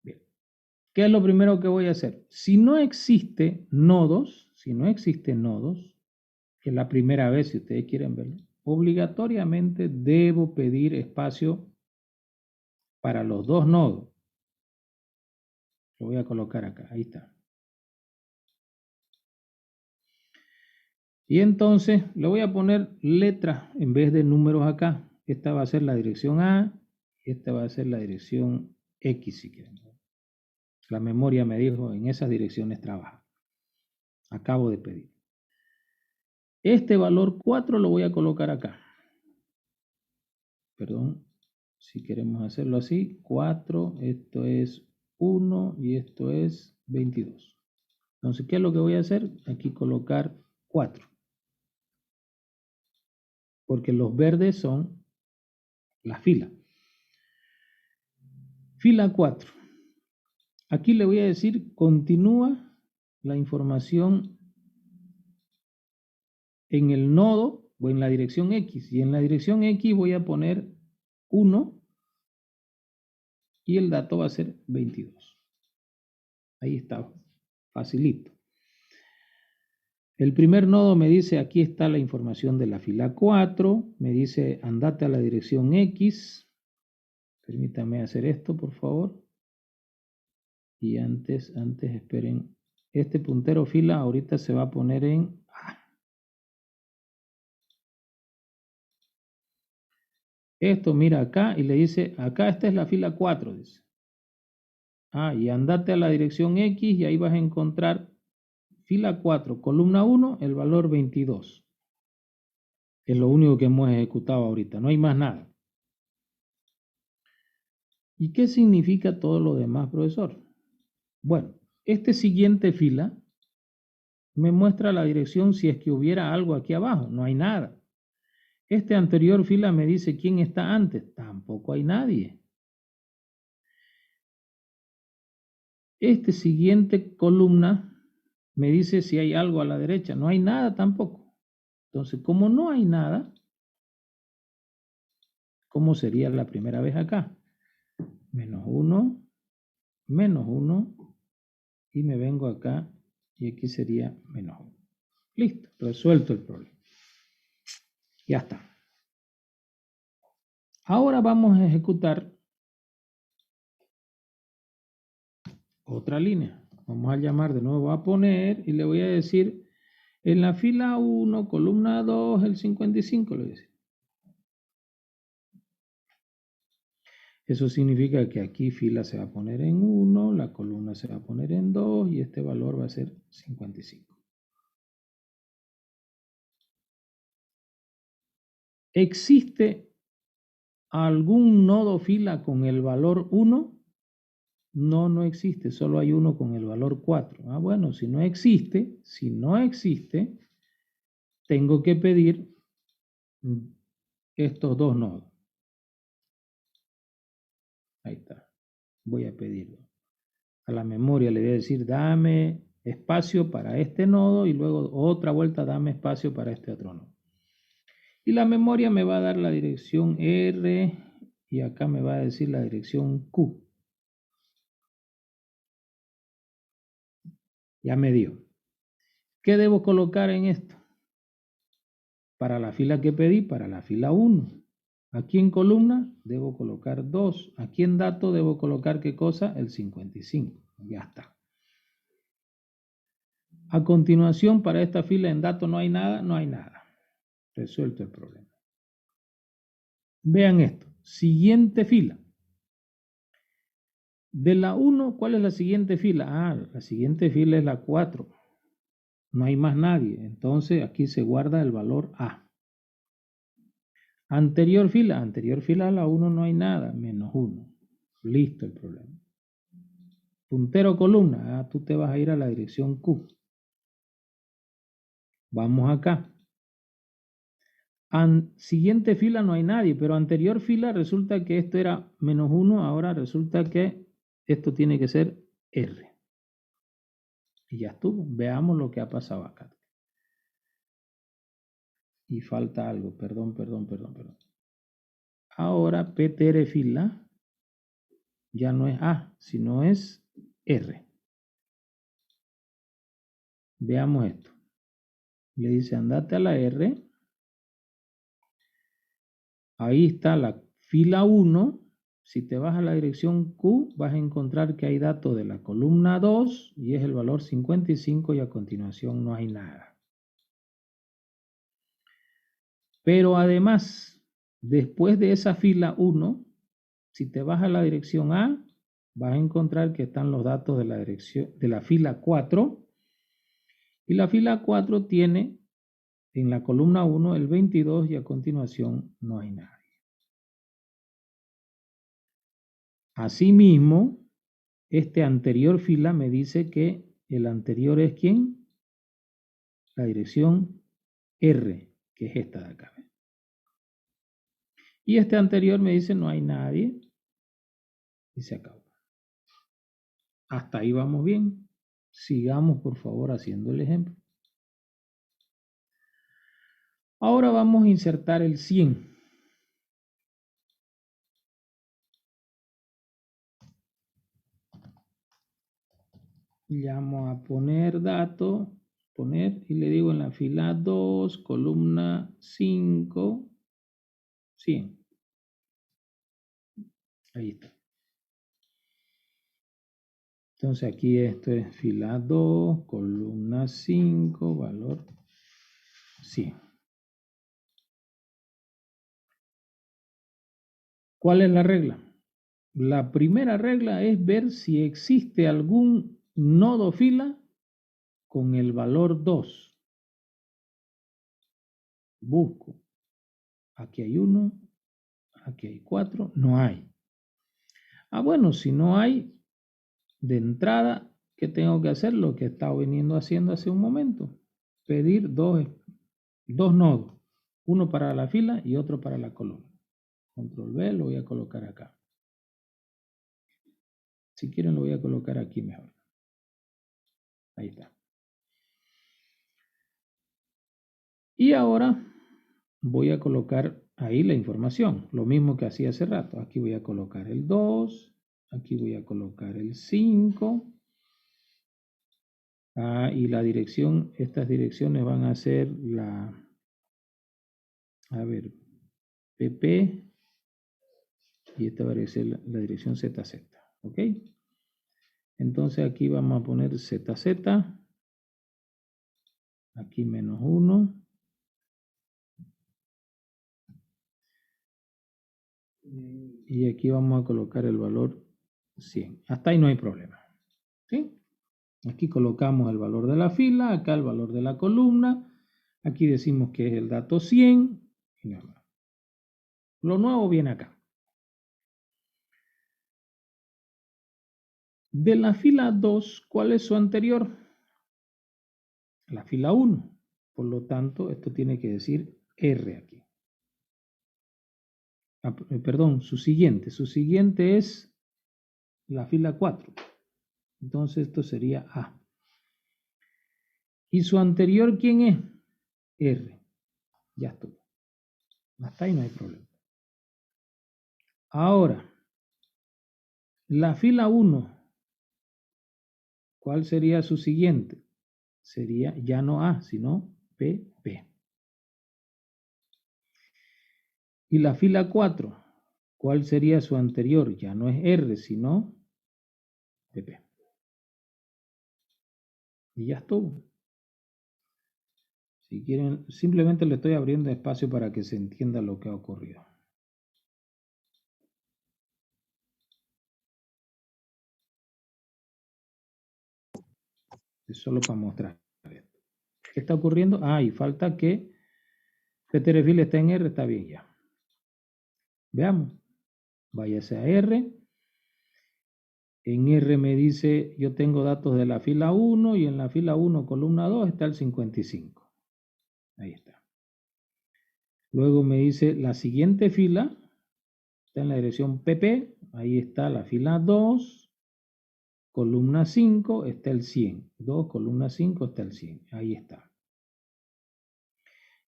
Bien. ¿Qué es lo primero que voy a hacer? Si no existe nodos, que es la primera vez si ustedes quieren verlo, obligatoriamente debo pedir espacio para los dos nodos. Lo voy a colocar acá, ahí está. Y entonces le voy a poner letras en vez de números acá. Esta va a ser la dirección A, esta va a ser la dirección X si quieren. La memoria me dijo en esas direcciones trabaja. Acabo de pedir. Este valor 4 lo voy a colocar acá. Perdón, si queremos hacerlo así, 4, esto es 1 y esto es 22. Entonces, ¿qué es lo que voy a hacer? Aquí colocar 4. Porque los verdes son la fila. Fila 4. Aquí le voy a decir, continúa la información en el nodo o en la dirección X. Y en la dirección X voy a poner 1 y el dato va a ser 22. Ahí está, facilito. El primer nodo me dice, aquí está la información de la fila 4. Me dice, andate a la dirección X. Permítame hacer esto, por favor. Y antes, esperen. Este puntero fila ahorita se va a poner en A. Esto mira acá y le dice, acá esta es la fila 4, dice. Y andate a la dirección X y ahí vas a encontrar fila 4, columna 1, el valor 22. Es lo único que hemos ejecutado ahorita, no hay más nada. ¿Y qué significa todo lo demás, profesor? Bueno, este siguiente fila me muestra la dirección si es que hubiera algo aquí abajo, no hay nada. Este anterior fila me dice quién está antes, tampoco hay nadie. Este siguiente columna me dice si hay algo a la derecha, no hay nada tampoco. Entonces, como no hay nada, ¿cómo sería la primera vez acá? Menos 1, menos 1, y me vengo acá, y aquí sería menos 1. Listo, resuelto el problema. Ya está. Ahora vamos a ejecutar otra línea. Vamos a llamar de nuevo a poner, y le voy a decir, en la fila 1, columna 2, el 55, le voy a decir. Eso significa que aquí fila se va a poner en 1, la columna se va a poner en 2 y este valor va a ser 55. ¿Existe algún nodo fila con el valor 1? No, no existe, solo hay uno con el valor 4. Bueno, si no existe, tengo que pedir estos dos nodos. Ahí está, voy a pedirlo. A la memoria le voy a decir, dame espacio para este nodo y luego otra vuelta, dame espacio para este otro nodo. Y la memoria me va a dar la dirección R y acá me va a decir la dirección Q. Ya me dio. ¿Qué debo colocar en esto? Para la fila que pedí, para la fila 1. Aquí en columna debo colocar 2. Aquí en dato debo colocar ¿qué cosa? El 55. Ya está. A continuación, para esta fila en dato no hay nada, no hay nada. Resuelto el problema. Vean esto. Siguiente fila. De la 1, ¿cuál es la siguiente fila? La siguiente fila es la 4. No hay más nadie. Entonces aquí se guarda el valor A. Anterior fila a la 1 no hay nada, menos 1. Listo el problema. Puntero columna, tú te vas a ir a la dirección Q. Vamos acá. Siguiente fila no hay nadie, pero anterior fila resulta que esto era menos 1, ahora resulta que esto tiene que ser R. Y ya estuvo. Veamos lo que ha pasado acá. Y falta algo, perdón. Ahora PTR fila ya no es A, sino es R. Veamos esto. Le dice andate a la R. Ahí está la fila 1. Si te vas a la dirección Q, vas a encontrar que hay datos de la columna 2 y es el valor 55 y a continuación no hay nada. Pero además, después de esa fila 1, si te vas a la dirección A, vas a encontrar que están los datos de la dirección de la fila 4 y la fila 4 tiene en la columna 1 el 22 y a continuación no hay nadie. Asimismo, este anterior fila me dice que el anterior es ¿quién? La dirección R, que es esta de acá. Y este anterior me dice no hay nadie y se acabó. Hasta ahí vamos bien. Sigamos por favor haciendo el ejemplo. Ahora vamos a insertar el 100. Llamo a poner dato, y le digo en la fila 2, columna 5, 100. Ahí está. Entonces aquí esto es fila 2, columna 5, valor 100. ¿Cuál es la regla? La primera regla es ver si existe algún nodo fila con el valor 2. Busco. Aquí hay 1, aquí hay 4, no hay. Bueno, si no hay, de entrada, ¿qué tengo que hacer? Lo que he estado viniendo haciendo hace un momento. Pedir dos nodos. Uno para la fila y otro para la columna. Control V, lo voy a colocar acá. Si quieren lo voy a colocar aquí mejor. Ahí está. Y ahora voy a colocar ahí la información. Lo mismo que hacía hace rato. Aquí voy a colocar el 2. Aquí voy a colocar el 5. Y la dirección, estas direcciones van a ser PP. Y esta va a ser la dirección ZZ. ¿Ok? Entonces aquí vamos a poner ZZ. Aquí -1. Y aquí vamos a colocar el valor 100. Hasta ahí no hay problema. ¿Sí? Aquí colocamos el valor de la fila, acá el valor de la columna. Aquí decimos que es el dato 100. Y nada más. Lo nuevo viene acá. De la fila 2, ¿cuál es su anterior? La fila 1. Por lo tanto, esto tiene que decir R aquí. Perdón, su siguiente. Su siguiente es la fila 4. Entonces esto sería A. ¿Y su anterior quién es? R. Ya estuvo. Hasta ahí no hay problema. Ahora, la fila 1. ¿Cuál sería su siguiente? Sería ya no A, sino PP. Y la fila 4. ¿Cuál sería su anterior? Ya no es R, sino PP. Y ya estuvo. Si quieren, simplemente le estoy abriendo espacio para que se entienda lo que ha ocurrido. Es solo para mostrar esto. ¿Qué está ocurriendo? Y falta que Pterefil está en R, está bien ya. Veamos. Váyase a R. En R me dice, yo tengo datos de la fila 1 y en la fila 1, columna 2, está el 55. Ahí está. Luego me dice la siguiente fila, está en la dirección PP, ahí está la fila 2, columna 5, está el 100. 2, columna 5, está el 100. Ahí está.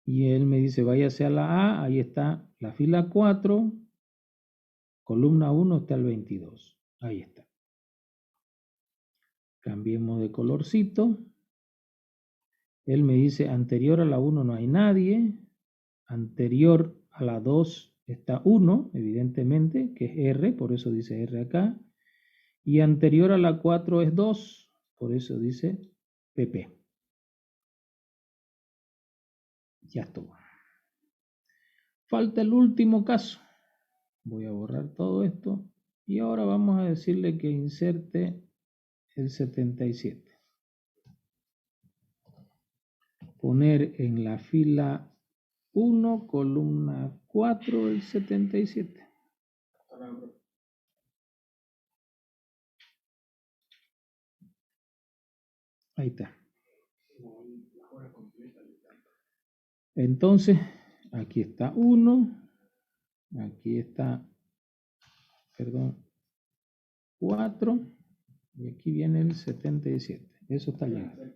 Y él me dice, váyase a la A, ahí está la fila 4, columna 1, está el 22. Ahí está. Cambiemos de colorcito. Él me dice, anterior a la 1 no hay nadie. Anterior a la 2 está 1, evidentemente, que es R, por eso dice R acá. Y anterior a la 4 es 2, por eso dice PP. Ya estuvo. Falta el último caso. Voy a borrar todo esto. Y ahora vamos a decirle que inserte el 77. Poner en la fila 1, columna 4, el 77. Ahí está. Entonces, aquí está 1, aquí está, 4, y aquí viene el 77. Eso está llegando.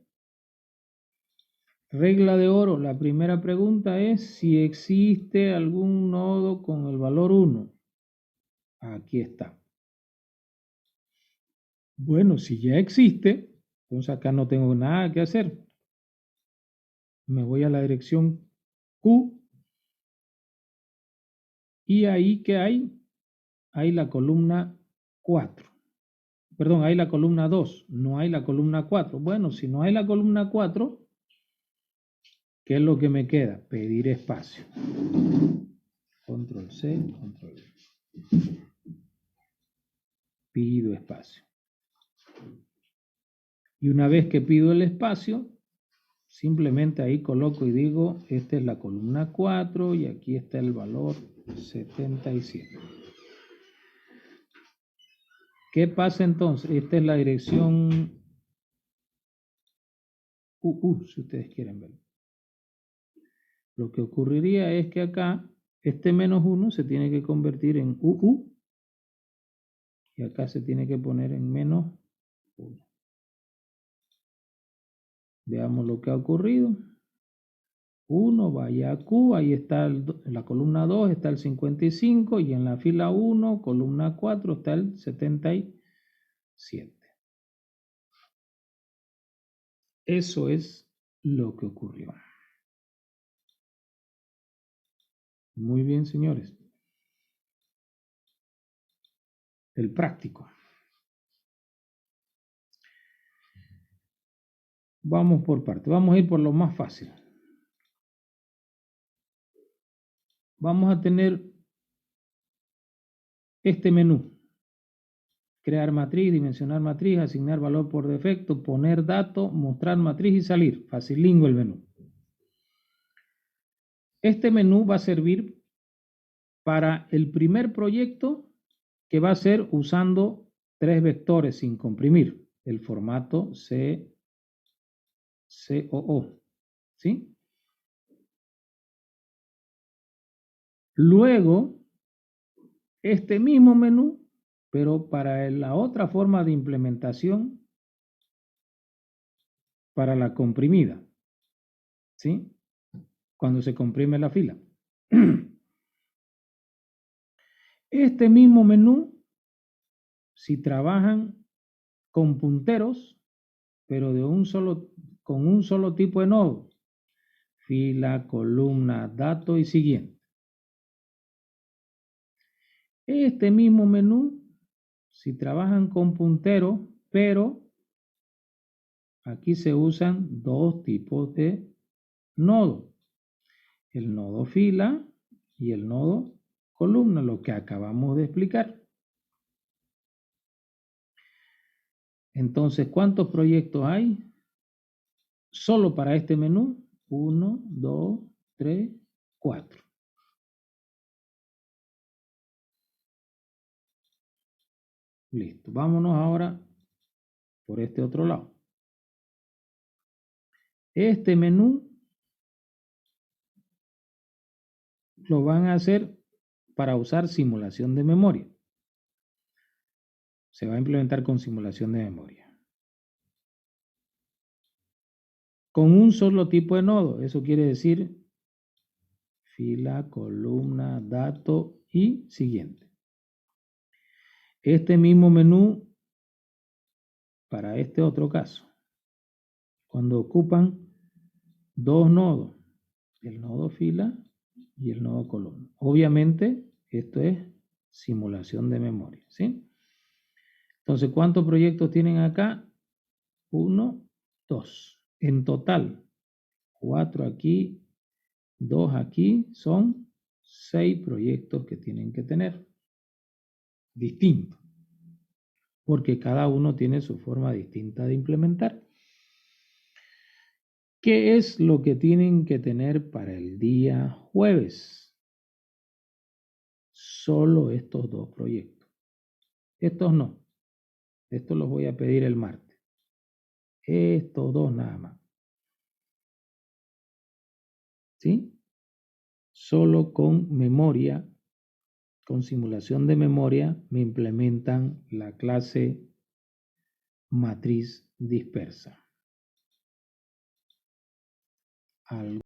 Regla de oro, la primera pregunta es si existe algún nodo con el valor 1. Aquí está. Bueno, si ya existe, entonces acá no tengo nada que hacer. Me voy a la dirección Q y ahí ¿qué hay? Hay la columna 4. Perdón, hay la columna 2, no hay la columna 4. Bueno, si no hay la columna 4, ¿qué es lo que me queda? Pedir espacio. Control C, control V. Pido espacio. Y una vez que pido el espacio, simplemente ahí coloco y digo, esta es la columna 4 y aquí está el valor 77. ¿Qué pasa entonces? Esta es la dirección si ustedes quieren ver. Lo que ocurriría es que acá este menos 1 se tiene que convertir en UU y acá se tiene que poner en menos 1. Veamos lo que ha ocurrido. 1 vaya a Q, ahí está en la columna 2 está el 55 y en la fila 1, columna 4 está el 77. Eso es lo que ocurrió. Muy bien, señores. El práctico. Vamos por parte. Vamos a ir por lo más fácil. Vamos a tener este menú. Crear matriz, dimensionar matriz, asignar valor por defecto, poner dato, mostrar matriz y salir. Facilingo el menú. Este menú va a servir para el primer proyecto que va a ser usando 3 vectores sin comprimir. El formato COO. ¿Sí? Luego, este mismo menú, pero para la otra forma de implementación, para la comprimida. ¿Sí? Cuando se comprime la fila. Este mismo menú, si trabajan con punteros, pero con un solo tipo de nodo, fila, columna, dato y siguiente. Este mismo menú, si trabajan con punteros, pero aquí se usan 2 tipos de nodo, el nodo fila y el nodo columna, lo que acabamos de explicar. Entonces, ¿cuántos proyectos hay? Solo para este menú, 1, 2, 3, 4. Listo, vámonos ahora por este otro lado. Este menú lo van a hacer para usar simulación de memoria. Se va a implementar con simulación de memoria. Con un solo tipo de nodo, eso quiere decir fila, columna, dato y siguiente. Este mismo menú para este otro caso, cuando ocupan 2 nodos, el nodo fila y el nodo columna. Obviamente, esto es simulación de memoria, ¿sí? Entonces, ¿cuántos proyectos tienen acá? 1, 2. En total, 4 aquí, 2 aquí, son 6 proyectos que tienen que tener. Distintos. Porque cada uno tiene su forma distinta de implementar. ¿Qué es lo que tienen que tener para el día jueves? Solo estos 2 proyectos. Estos no. Estos los voy a pedir el martes. Estos 2 nada más. ¿Sí? Solo con memoria, con simulación de memoria, me implementan la clase matriz dispersa. al